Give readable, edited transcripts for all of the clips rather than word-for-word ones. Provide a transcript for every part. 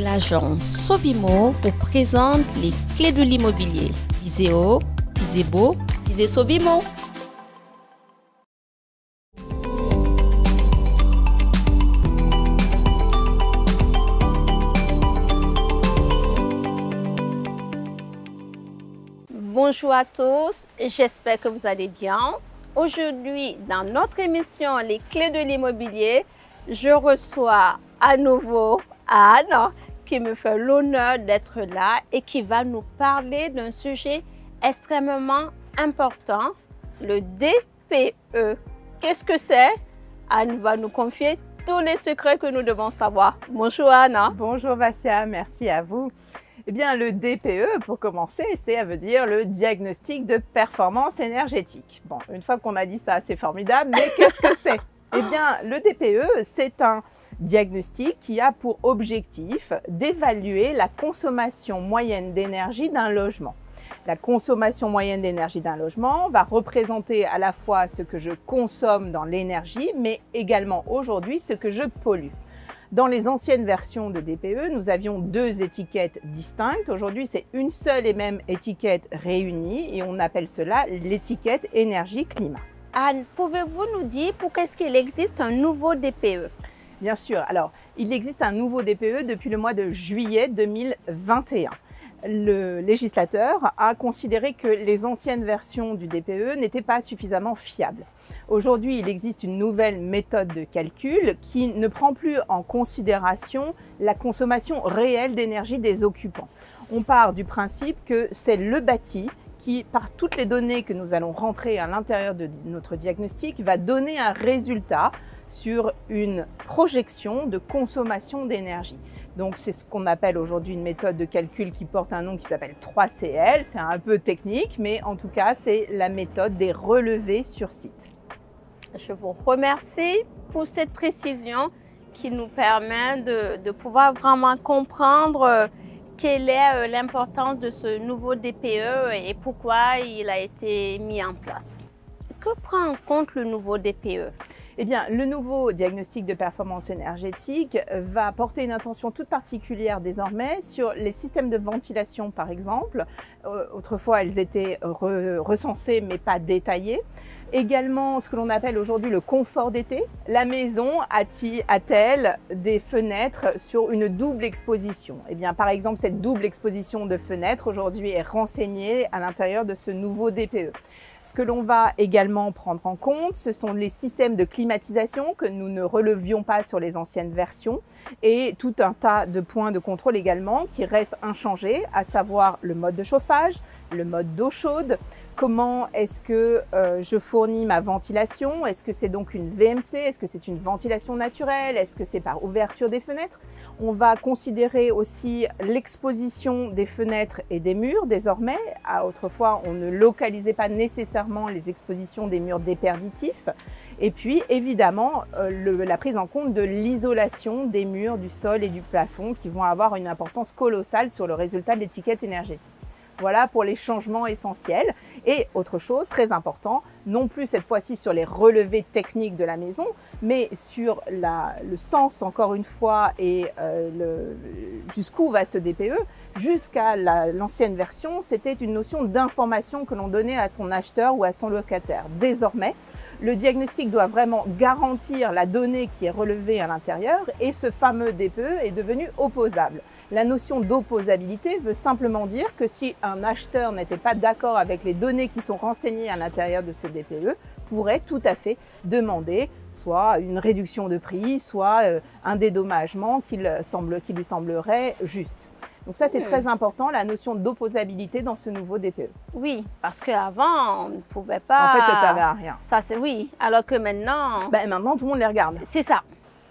L'agence Sovimo vous présente les clés de l'immobilier. Visez haut, visez beau, visez Sovimo. Bonjour à tous, j'espère que vous allez bien. Aujourd'hui, dans notre émission Les clés de l'immobilier, je reçois à nouveau Anne qui me fait l'honneur d'être là et qui va nous parler d'un sujet extrêmement important, le DPE. Qu'est-ce que c'est? Anne va nous confier tous les secrets que nous devons savoir. Bonjour Anne. Bonjour Vassia, merci à vous. Eh bien, le DPE, pour commencer, ça veut dire le diagnostic de performance énergétique. Bon, une fois qu'on a dit ça, c'est formidable, mais qu'est-ce que c'est? Eh bien, le DPE, c'est un diagnostic qui a pour objectif d'évaluer la consommation moyenne d'énergie d'un logement. La consommation moyenne d'énergie d'un logement va représenter à la fois ce que je consomme dans l'énergie, mais également aujourd'hui ce que je pollue. Dans les anciennes versions de DPE, nous avions deux étiquettes distinctes. Aujourd'hui, c'est une seule et même étiquette réunie et on appelle cela l'étiquette énergie-climat. Anne, pouvez-vous nous dire pourquoi est-ce qu'il existe un nouveau DPE? Bien sûr. Alors, il existe un nouveau DPE depuis le mois de juillet 2021. Le législateur a considéré que les anciennes versions du DPE n'étaient pas suffisamment fiables. Aujourd'hui, il existe une nouvelle méthode de calcul qui ne prend plus en considération la consommation réelle d'énergie des occupants. On part du principe que c'est le bâti qui, par toutes les données que nous allons rentrer à l'intérieur de notre diagnostic, va donner un résultat sur une projection de consommation d'énergie. Donc c'est ce qu'on appelle aujourd'hui une méthode de calcul qui porte un nom qui s'appelle 3CL. C'est un peu technique, mais en tout cas, c'est la méthode des relevés sur site. Je vous remercie pour cette précision qui nous permet de pouvoir vraiment comprendre quelle est l'importance de ce nouveau DPE et pourquoi il a été mis en place. Que prend en compte le nouveau DPE? Eh bien, le nouveau diagnostic de performance énergétique va porter une attention toute particulière désormais sur les systèmes de ventilation, par exemple. Autrefois, elles étaient recensées, mais pas détaillées. Également, ce que l'on appelle aujourd'hui le confort d'été. La maison a-t-elle des fenêtres sur une double exposition? Eh bien, par exemple, cette double exposition de fenêtres aujourd'hui est renseignée à l'intérieur de ce nouveau DPE. Ce que l'on va également prendre en compte, ce sont les systèmes de climatisation que nous ne relevions pas sur les anciennes versions et tout un tas de points de contrôle également qui restent inchangés, à savoir le mode de chauffage, le mode d'eau chaude, comment est-ce que je fournis ma ventilation, est-ce que c'est donc une VMC, est-ce que c'est une ventilation naturelle, est-ce que c'est par ouverture des fenêtres. On va considérer aussi l'exposition des fenêtres et des murs désormais. Autrefois, on ne localisait pas nécessairement les expositions des murs déperditifs. Et puis, évidemment, la prise en compte de l'isolation des murs, du sol et du plafond qui vont avoir une importance colossale sur le résultat de l'étiquette énergétique. Voilà pour les changements essentiels. Et autre chose, très important, non plus cette fois-ci sur les relevés techniques de la maison, mais sur le sens, encore une fois, et jusqu'où va ce DPE. Jusqu'à l'ancienne version, c'était une notion d'information que l'on donnait à son acheteur ou à son locataire. Désormais, le diagnostic doit vraiment garantir la donnée qui est relevée à l'intérieur et ce fameux DPE est devenu opposable. La notion d'opposabilité veut simplement dire que si un acheteur n'était pas d'accord avec les données qui sont renseignées à l'intérieur de ce DPE, pourrait tout à fait demander soit une réduction de prix, soit un dédommagement qui lui semblerait juste. Donc ça, c'est très important, la notion d'opposabilité dans ce nouveau DPE. Oui, parce qu'avant, on ne pouvait pas... En fait, ça ne servait à rien. Ça, c'est oui, alors que maintenant... Maintenant, tout le monde les regarde. C'est ça.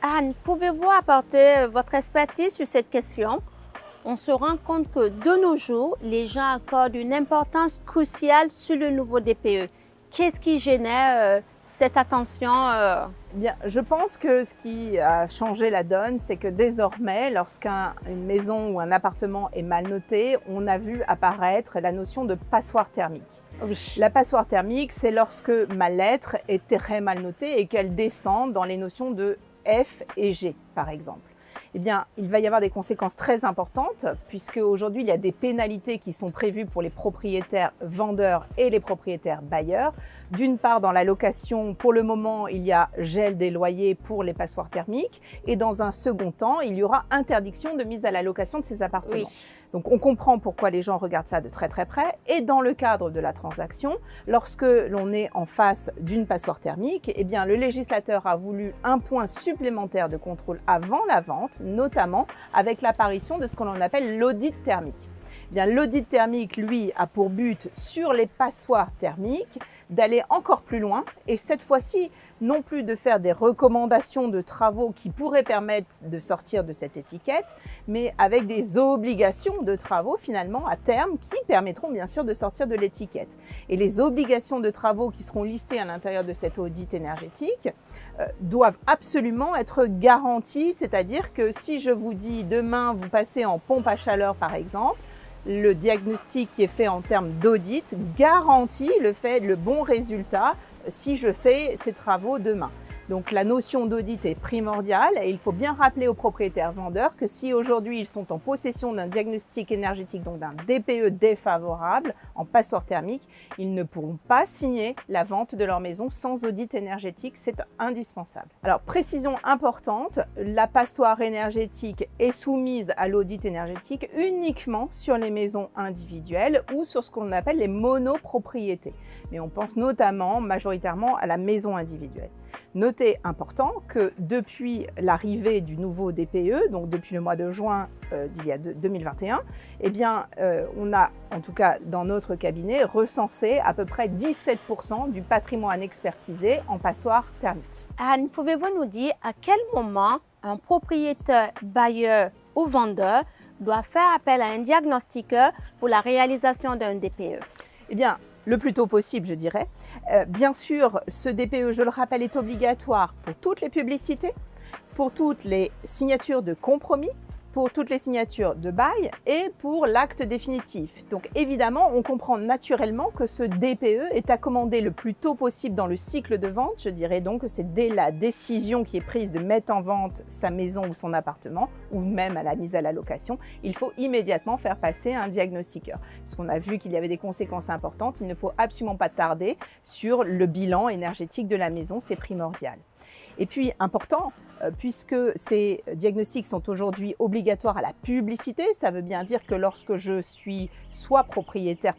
Anne, pouvez-vous apporter votre expertise sur cette question? On se rend compte que de nos jours, les gens accordent une importance cruciale sur le nouveau DPE. Qu'est-ce qui génère cette attention? Bien, je pense que ce qui a changé la donne, c'est que désormais, lorsqu'une maison ou un appartement est mal noté, on a vu apparaître la notion de passoire thermique. Oui. La passoire thermique, c'est lorsque ma lettre est très mal notée et qu'elle descend dans les notions de F et G, par exemple. eh bien, il va y avoir des conséquences très importantes puisque aujourd'hui, il y a des pénalités qui sont prévues pour les propriétaires vendeurs et les propriétaires bailleurs. D'une part, dans la location, pour le moment, il y a gel des loyers pour les passoires thermiques et dans un second temps, il y aura interdiction de mise à la location de ces appartements. Oui. Donc, on comprend pourquoi les gens regardent ça de très très près. Et dans le cadre de la transaction, lorsque l'on est en face d'une passoire thermique, eh bien, le législateur a voulu un point supplémentaire de contrôle avant la vente, notamment avec l'apparition de ce qu'on appelle l'audit thermique. Eh bien, l'audit thermique, lui, a pour but, sur les passoires thermiques, d'aller encore plus loin et cette fois-ci, non plus de faire des recommandations de travaux qui pourraient permettre de sortir de cette étiquette, mais avec des obligations de travaux, finalement, à terme, qui permettront bien sûr de sortir de l'étiquette. Et les obligations de travaux qui seront listées à l'intérieur de cet audit énergétique doivent absolument être garanties, c'est-à-dire que si je vous dis demain, vous passez en pompe à chaleur, par exemple, le diagnostic qui est fait en termes d'audit garantit le bon résultat si je fais ces travaux demain. Donc la notion d'audit est primordiale et il faut bien rappeler aux propriétaires vendeurs que si aujourd'hui ils sont en possession d'un diagnostic énergétique, donc d'un DPE défavorable en passoire thermique, ils ne pourront pas signer la vente de leur maison sans audit énergétique, c'est indispensable. Alors précision importante, la passoire énergétique est soumise à l'audit énergétique uniquement sur les maisons individuelles ou sur ce qu'on appelle les monopropriétés. Mais on pense notamment majoritairement à la maison individuelle. Notez important que depuis l'arrivée du nouveau DPE, donc depuis le mois de juin d'il y a 2021, eh bien, on a, en tout cas dans notre cabinet, recensé à peu près 17% du patrimoine expertisé en passoire thermique. Anne, pouvez-vous nous dire à quel moment un propriétaire, bailleur ou vendeur doit faire appel à un diagnostiqueur pour la réalisation d'un DPE? Eh bien, le plus tôt possible, je dirais. Bien sûr, ce DPE, je le rappelle, est obligatoire pour toutes les publicités, pour toutes les signatures de compromis, pour toutes les signatures de bail et pour l'acte définitif. Donc évidemment, on comprend naturellement que ce DPE est à commander le plus tôt possible dans le cycle de vente. Je dirais donc que c'est dès la décision qui est prise de mettre en vente sa maison ou son appartement, ou même à la mise à la location, il faut immédiatement faire passer un diagnostiqueur. Parce qu'on a vu qu'il y avait des conséquences importantes, il ne faut absolument pas tarder sur le bilan énergétique de la maison, c'est primordial. Et puis, important, puisque ces diagnostics sont aujourd'hui obligatoires à la publicité, ça veut bien dire que lorsque je suis soit propriétaire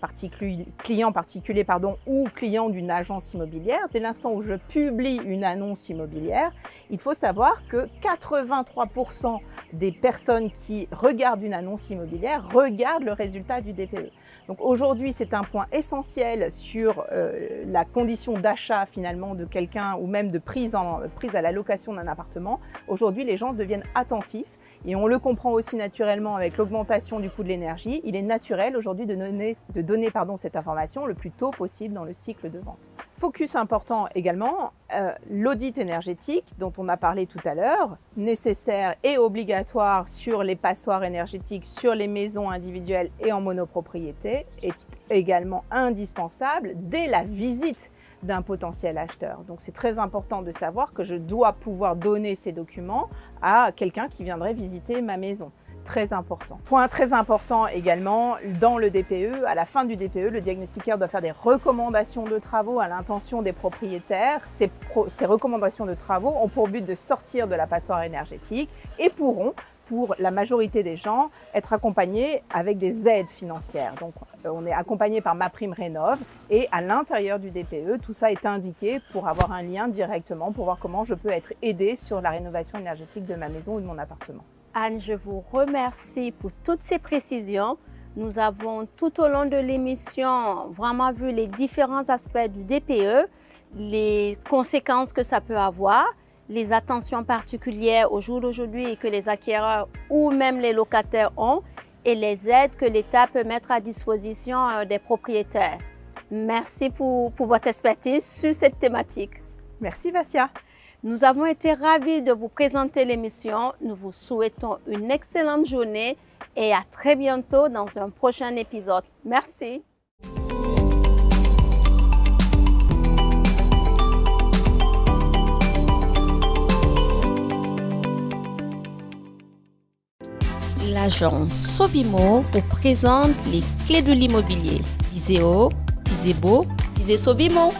client particulier ou client d'une agence immobilière, dès l'instant où je publie une annonce immobilière, il faut savoir que 83% des personnes qui regardent une annonce immobilière regardent le résultat du DPE. Donc aujourd'hui, c'est un point essentiel sur la condition d'achat finalement de quelqu'un ou même de prise à la location d'un appartement. Aujourd'hui, les gens deviennent attentifs et on le comprend aussi naturellement avec l'augmentation du coût de l'énergie. Il est naturel aujourd'hui de donner cette information le plus tôt possible dans le cycle de vente. Focus important également, l'audit énergétique dont on a parlé tout à l'heure, nécessaire et obligatoire sur les passoires énergétiques, sur les maisons individuelles et en monopropriété, est également indispensable dès la visite d'un potentiel acheteur. Donc c'est très important de savoir que je dois pouvoir donner ces documents à quelqu'un qui viendrait visiter ma maison. Très important. Point très important également, dans le DPE, à la fin du DPE, le diagnostiqueur doit faire des recommandations de travaux à l'intention des propriétaires. Ces recommandations de travaux ont pour but de sortir de la passoire énergétique et pourront, pour la majorité des gens, être accompagnés avec des aides financières. Donc, on est accompagné par MaPrimeRénov' et à l'intérieur du DPE, tout ça est indiqué pour avoir un lien directement pour voir comment je peux être aidé sur la rénovation énergétique de ma maison ou de mon appartement. Anne, je vous remercie pour toutes ces précisions. Nous avons tout au long de l'émission vraiment vu les différents aspects du DPE, les conséquences que ça peut avoir, les attentions particulières au jour d'aujourd'hui que les acquéreurs ou même les locataires ont et les aides que l'État peut mettre à disposition des propriétaires. Merci pour votre expertise sur cette thématique. Merci Vassia. Nous avons été ravis de vous présenter l'émission. Nous vous souhaitons une excellente journée et à très bientôt dans un prochain épisode. Merci. l'agence Sovimo vous présente les clés de l'immobilier. Visez haut, visez beau, visez Sovimo.